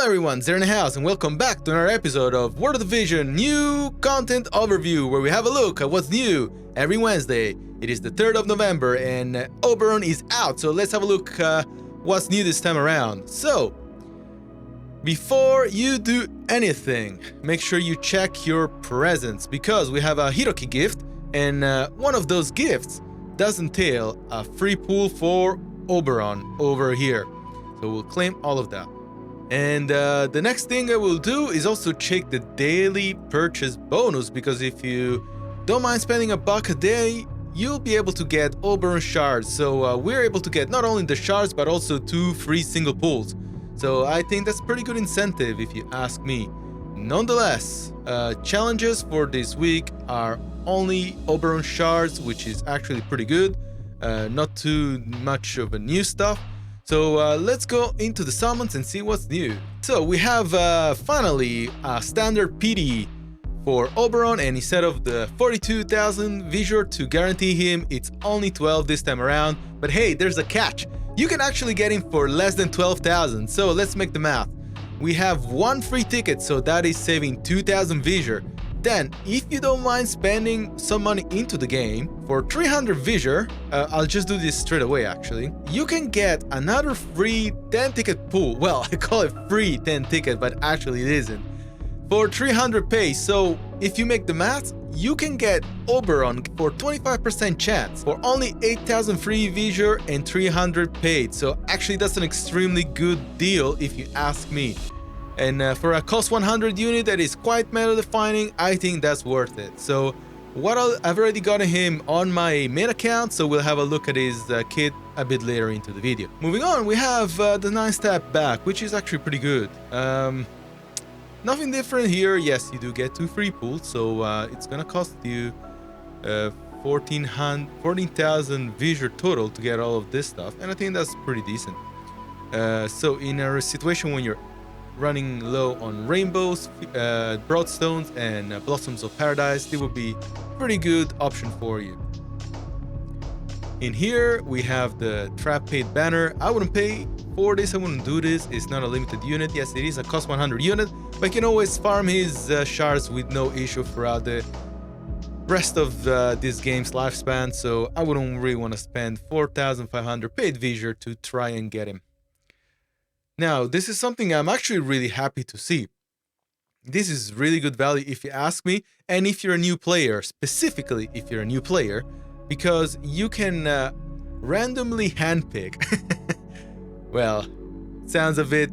everyone, Zero in the house, and welcome back to another episode of World of the Vision New Content Overview, where we have a look at what's new every Wednesday. It is the 3rd of November, and Oberon is out, so let's have a look what's new this time around. So, before you do anything, make sure you check your presents, because we have a Hiroki gift, and one of those gifts does entail a free pool for Oberon over here. So we'll claim all of that. And the next thing I will do is also check the daily purchase bonus, because if you don't mind spending $1 a day, you'll be able to get Oberon Shards. So we're able to get not only the Shards, but also 2 free single pools. So I think that's pretty good incentive if you ask me. Nonetheless, challenges for this week are only Oberon Shards, which is actually pretty good. Not too much of a new stuff. So let's go into the summons and see what's new. So we have finally a standard PD for Oberon, and instead of the 42,000 Visor to guarantee him, it's only 12 this time around. But hey, there's a catch. You can actually get him for less than 12,000. So let's make the math. We have 1 free ticket, so that is saving 2,000 Visor. Then, if you don't mind spending some money into the game, for 300 Visor, I'll just do this straight away actually, you can get another free 10 ticket pool. Well, I call it free 10 ticket, but actually it isn't. For 300 pay, so if you make the math, you can get Oberon for 25% chance for only 8,000 free Visor and 300 paid. So actually that's an extremely good deal if you ask me. And for a cost 100 unit that is quite meta defining, I think that's worth it. So I've already gotten him on my main account, so we'll have a look at his kit a bit later into the video. Moving on, we have the 9-step back, which is actually pretty good. Nothing different here. Yes, you do get 2 free pools, so it's gonna cost you 14,000 Visor total to get all of this stuff, and I think that's pretty decent. So in a situation when you're running low on rainbows, broadstones, and blossoms of paradise, it would be a pretty good option for you. In here we have the trap paid banner. I wouldn't pay for this, I wouldn't do this. It's not a limited unit. Yes, it is a cost 100 unit, but you can always farm his shards with no issue throughout the rest of this game's lifespan, so I wouldn't really want to spend 4,500 paid Visor to try and get him. Now, this is something I'm actually really happy to see. This is really good value if you ask me, and if you're a new player, specifically if you're a new player, because you can randomly handpick. Well, sounds a bit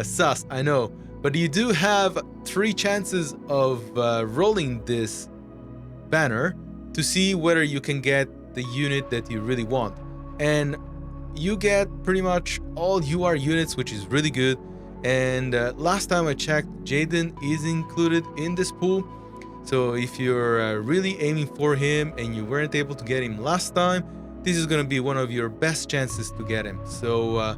sus, I know, but you do have 3 chances of rolling this banner to see whether you can get the unit that you really want. And you get pretty much all UR units, which is really good. And last time I checked, Jaden is included in this pool. So if you're really aiming for him and you weren't able to get him last time, this is going to be one of your best chances to get him. So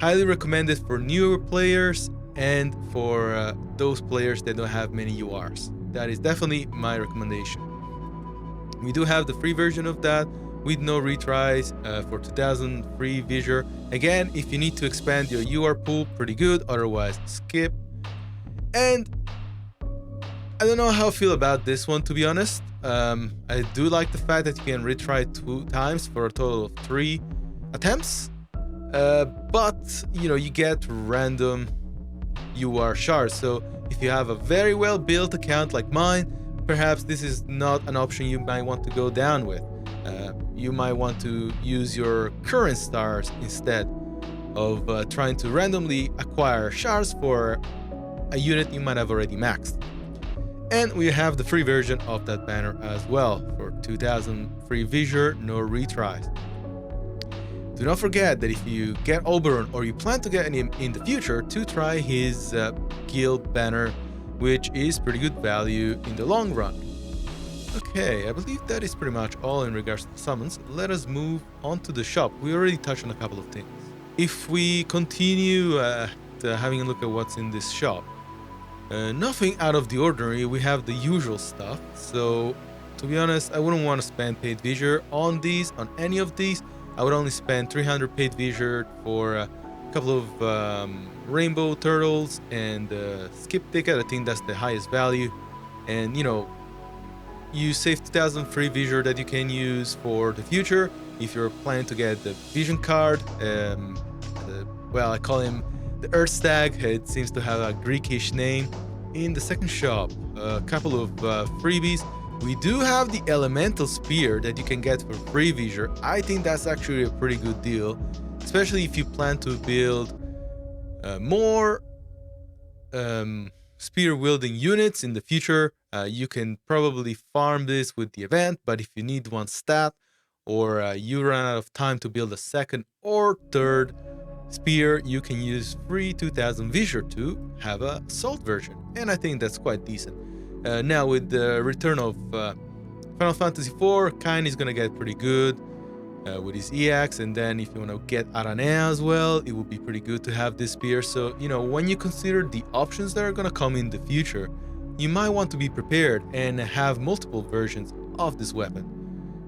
highly recommended for newer players and for those players that don't have many URs. That is definitely my recommendation. We do have the free version of that with no retries for 2,000 free Visor. Again, if you need to expand your UR pool, pretty good, otherwise skip. And I don't know how I feel about this one, to be honest. I do like the fact that you can retry 2 times for a total of 3 attempts, but you know, you get random UR shards. So if you have a very well built account like mine, perhaps this is not an option you might want to go down with. You might want to use your current stars instead of trying to randomly acquire shards for a unit you might have already maxed. And we have the free version of that banner as well for 2,000 free Visor, no retries. Do not forget that if you get Oberon or you plan to get him in the future, to try his guild banner, which is pretty good value in the long run. Okay, I believe that is pretty much all in regards to the summons. Let us move on to the shop. We already touched on a couple of things. If we continue having a look at what's in this shop, nothing out of the ordinary. We have the usual stuff. So, to be honest, I wouldn't want to spend paid Visor on any of these. I would only spend 300 paid Visor for couple of rainbow turtles and skip ticket. I think that's the highest value. And you save 2,000 free visor that you can use for the future if you're planning to get the vision card. I call him the Earth Stag. It seems to have a Greekish name. In the second shop, a couple of freebies. We do have the Elemental Spear that you can get for free visor. I think that's actually a pretty good deal, especially if you plan to build more spear wielding units in the future. You can probably farm this with the event, but if you need one stat or you run out of time to build a second or third spear, you can use free 2000 visor to have a assault version, and I think that's quite decent. Now with the return of Final Fantasy IV, Kain is gonna get pretty good with his EX, and then if you want to get Aranea as well, it would be pretty good to have this spear. So when you consider the options that are gonna come in the future, you might want to be prepared and have multiple versions of this weapon.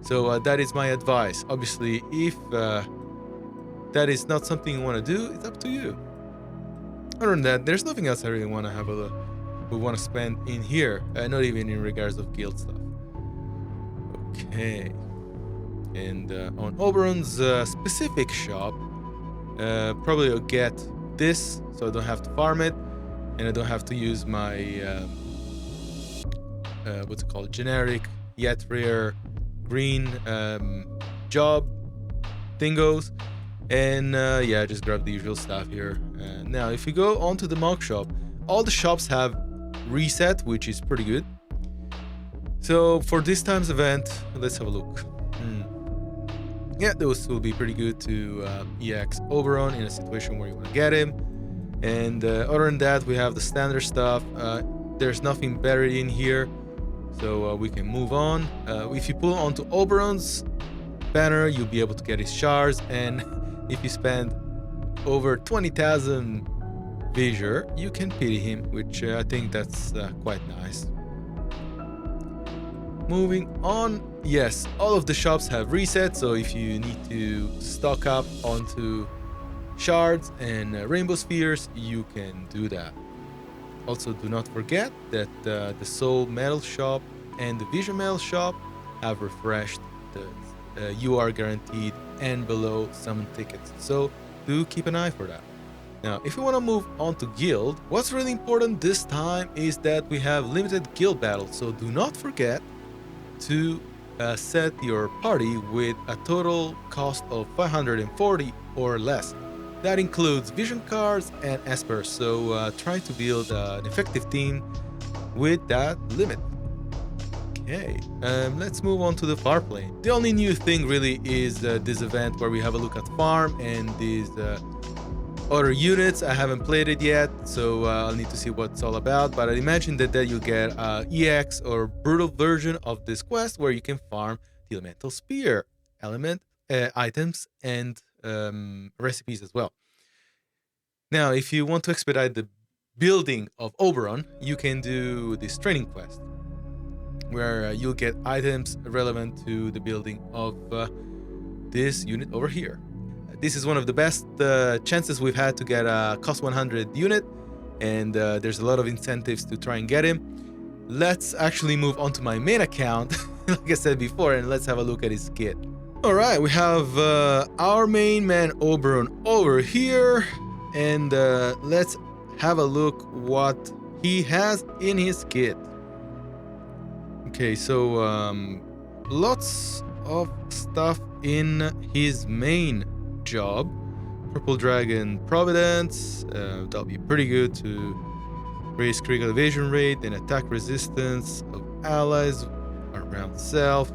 So that is my advice. Obviously, if that is not something you want to do, it's up to you. Other than that, there's nothing else I really want to have a look. We want to spend in here, not even in regards of guild stuff. Okay, and on Oberon's specific shop, probably I'll get this, so I don't have to farm it, and I don't have to use my what's it called, generic yet rare green job dingos. And just grab the usual stuff here. Now if you go onto the mock shop, all the shops have reset, which is pretty good. So for this time's event, let's have a look. Those will be pretty good to EX Oberon in a situation where you want to get him. And other than that, we have the standard stuff. There's nothing buried in here, so we can move on. If you pull onto Oberon's banner, you'll be able to get his shards, and if you spend over 20,000 visor, you can pity him, which I think that's quite nice. Moving on, yes, all of the shops have reset, so if you need to stock up onto shards and rainbow spheres, you can do that. Also, do not forget that the Soul Metal shop and the Vision Metal shop have refreshed the you are guaranteed and below summon tickets, so do keep an eye for that. Now if you want to move on to guild, what's really important this time is that we have limited guild battles, so do not forget to set your party with a total cost of 540 or less. That includes vision cards and espers, so try to build an effective team with that limit. Okay, let's move on to the far plane. The only new thing really is this event where we have a look at farm and these other units. I haven't played it yet, so I'll need to see what it's all about, but I imagine that you'll get EX or brutal version of this quest where you can farm the elemental spear, items, and recipes as well. Now, if you want to expedite the building of Oberon, you can do this training quest, where you'll get items relevant to the building of this unit over here. This is one of the best chances we've had to get a cost 100 unit, and there's a lot of incentives to try and get him. Let's actually move on to my main account, like I said before, and let's have a look at his kit. Alright, we have our main man Oberon over here, and let's have a look what he has in his kit. Okay, so lots of stuff in his main job. Purple Dragon Providence, that'll be pretty good to raise critical evasion rate and attack resistance of allies around self.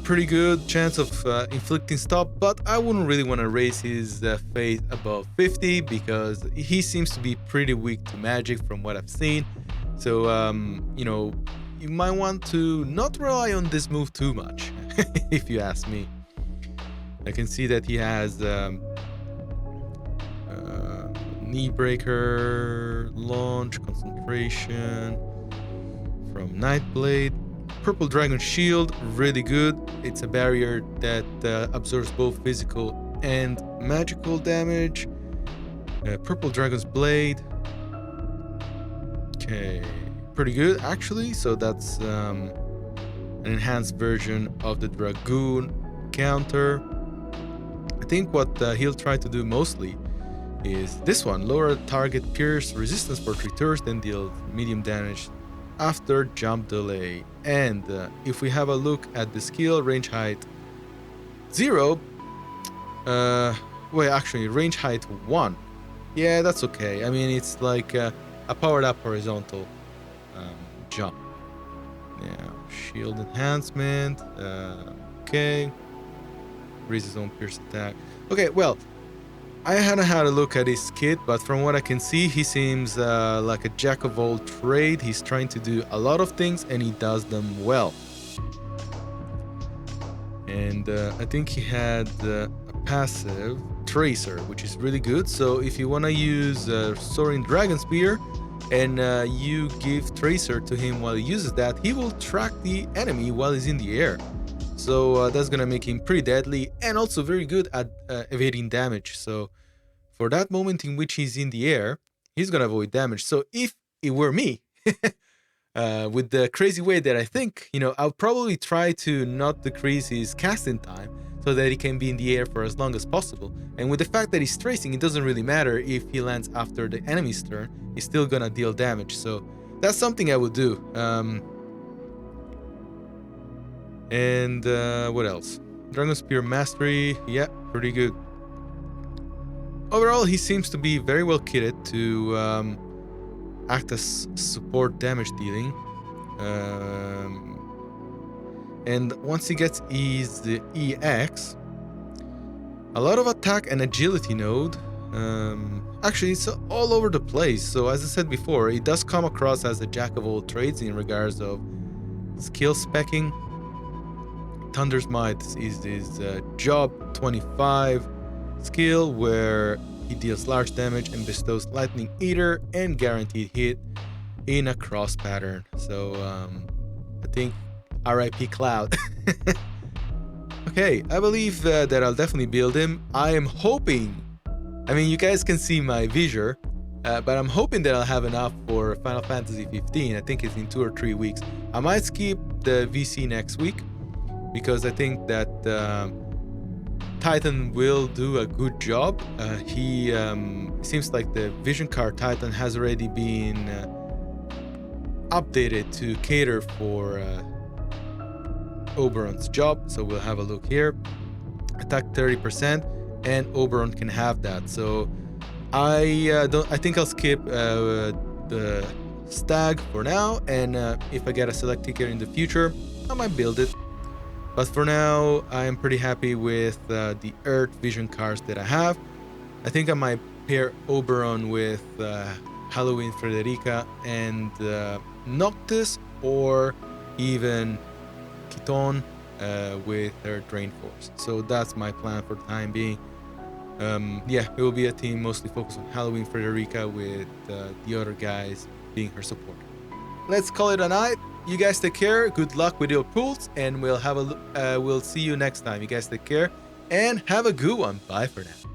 Pretty good chance of inflicting stop, but I wouldn't really want to raise his fate above 50 because he seems to be pretty weak to magic from what I've seen. So you might want to not rely on this move too much, if you ask me. I can see that he has knee breaker, launch, concentration from Nightblade. Purple Dragon Shield, really good. It's a barrier that absorbs both physical and magical damage. Purple Dragon's Blade. Okay, pretty good actually. So that's an enhanced version of the Dragoon counter. I think what he'll try to do mostly is this one: lower target pierce resistance for 3 turns, then deal medium damage after jump delay. And if we have a look at the skill, range height 0. Wait, actually, range height 1. Yeah, that's okay. I mean, it's like a powered up horizontal jump. Yeah, shield enhancement. Okay. Raises his own pierce attack. Okay, well, I hadn't had a look at his kit, but from what I can see, he seems like a jack of all trades. He's trying to do a lot of things, and he does them well. And I think he had a passive Tracer, which is really good. So if you want to use Soaring Dragon Spear and you give Tracer to him while he uses that, he will track the enemy while he's in the air. So that's gonna make him pretty deadly and also very good at evading damage. So for that moment in which he's in the air, he's gonna avoid damage. So if it were me, with the crazy way that I think, I'll probably try to not decrease his casting time so that he can be in the air for as long as possible. And with the fact that he's tracing, it doesn't really matter if he lands after the enemy's turn, he's still gonna deal damage. So that's something I would do. And what else? Dragon Spear Mastery, yeah, pretty good. Overall, he seems to be very well kitted to act as support damage dealing. And once he gets the EX, a lot of attack and agility node. Actually, it's all over the place. So as I said before, it does come across as a jack of all trades in regards of skill specking. Thunder's Might is his job 25 skill, where he deals large damage and bestows Lightning Eater and guaranteed hit in a cross pattern. So I think RIP Cloud. Okay, I believe that I'll definitely build him. I am hoping, you guys can see my visor, but I'm hoping that I'll have enough for Final Fantasy 15. I think it's in 2 or 3 weeks. I might skip the VC next week, because I think that Titan will do a good job. He seems like the Vision Card Titan has already been updated to cater for Oberon's job. So we'll have a look here. Attack 30%, and Oberon can have that. So I think I'll skip the Stag for now, and if I get a select ticket in the future, I might build it. But for now, I am pretty happy with the Earth Vision cards that I have. I think I might pair Oberon with Halloween Frederica and Noctis, or even Kiton with her Drain Force. So that's my plan for the time being. Yeah, it will be a team mostly focused on Halloween Frederica, with the other guys being her support. Let's call it a night. You guys take care. Good luck with your pools, and we'll see you next time. You guys take care and have a good one. Bye for now.